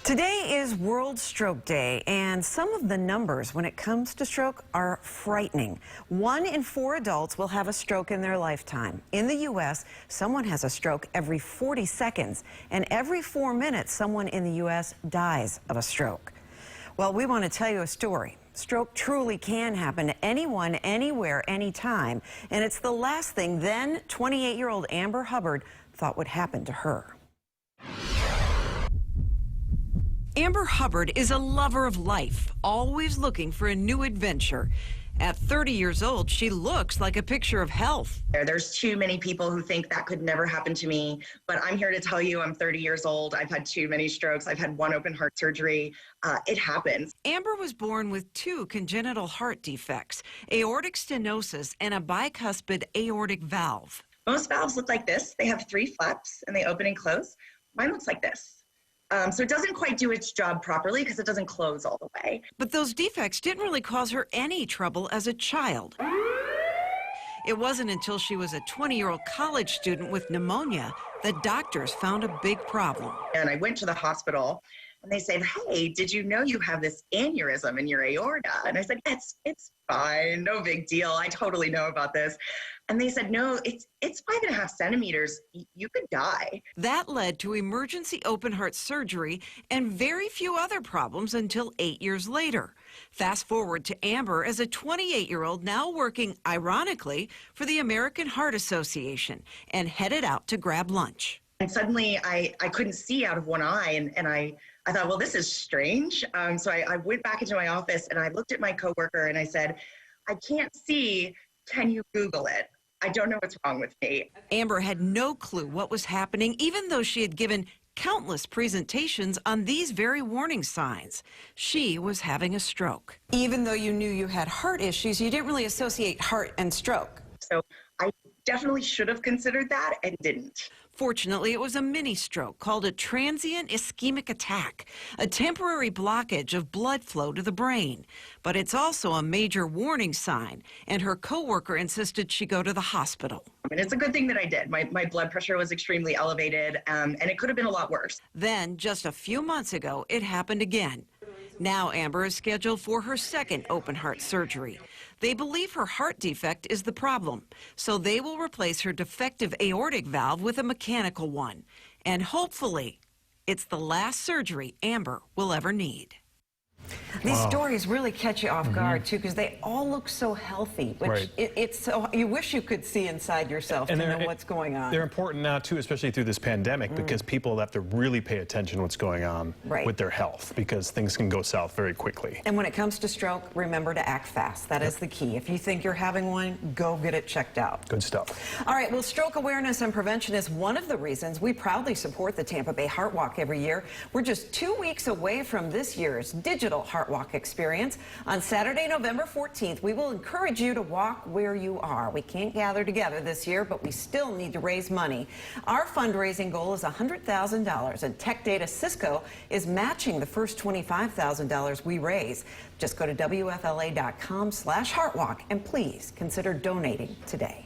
Today is World Stroke Day, and some of the numbers when it comes to stroke are frightening. 1 in 4 adults will have a stroke in their lifetime. In the U.S., someone has a stroke every 40 seconds, and every 4 minutes, someone in the U.S. dies of a stroke. Well, we want to tell you a story. Stroke truly can happen to anyone, anywhere, anytime, and it's the last thing then 28-year-old Amber Hubbard thought would happen to her. Amber Hubbard is a lover of life, always looking for a new adventure. At 30 years old, she looks like a picture of health. There's too many people who think that could never happen to me, but I'm here to tell you I'm 30 years old. I've had too many strokes. I've had 1 open heart surgery. It happens. Amber was born with 2 congenital heart defects, aortic stenosis and a bicuspid aortic valve. Most valves look like this. They have 3 flaps and they open and close. Mine looks like this. So it doesn't quite do its job properly because it doesn't close all the way. But those defects didn't really cause her any trouble as a child. It wasn't until she was a 20-year-old college student with pneumonia that doctors found a big problem. And I went to the hospital and they said, "Hey, did you know you have this aneurysm in your aorta?" And I said, it's fine, no big deal. I totally know about this. And they said, "No, it's 5.5 centimeters. You could die." That led to emergency open heart surgery and very few other problems until 8 years later. Fast forward to Amber as a 28-year-old now working, ironically, for the American Heart Association and headed out to grab lunch. And suddenly I couldn't see out of one eye, and I thought, well, this is strange. So I went back into my office and I looked at my coworker and I said, "I can't see. Can you Google it? I don't know what's wrong with me." Amber had no clue what was happening, even though she had given countless presentations on these very warning signs. She was having a stroke. Even though you knew you had heart issues, you didn't really associate heart and stroke. So I definitely should have considered that and didn't. Fortunately, it was a mini stroke called a transient ischemic attack, a temporary blockage of blood flow to the brain. But it's also a major warning sign, and her coworker insisted she go to the hospital. And it's a good thing that I did. My blood pressure was extremely elevated, and it could have been a lot worse. Then, just a few months ago, it happened again. Now Amber is scheduled for her 2nd open heart surgery. They believe her heart defect is the problem, so they will replace her defective aortic valve with a mechanical one. And hopefully, it's the last surgery Amber will ever need. These stories really catch you off guard, too, because they all look so healthy. Which it's so, you wish you could see inside yourself and to know what's going on. They're important now, too, especially through this pandemic, because people have to really pay attention to what's going on with their health, because things can go south very quickly. And when it comes to stroke, remember to act fast. That is the key. If you think you're having one, go get it checked out. Good stuff. All right, well, stroke awareness and prevention is one of the reasons we proudly support the Tampa Bay Heart Walk every year. We're just 2 weeks away from this year's digital Heart Walk experience. On Saturday, November 14th, we will encourage you to walk where you are. We can't gather together this year, but we still need to raise money. Our fundraising goal is $100,000, and Tech Data Cisco is matching the first $25,000 we raise. Just go to WFLA.com/heartwalk and please consider donating today.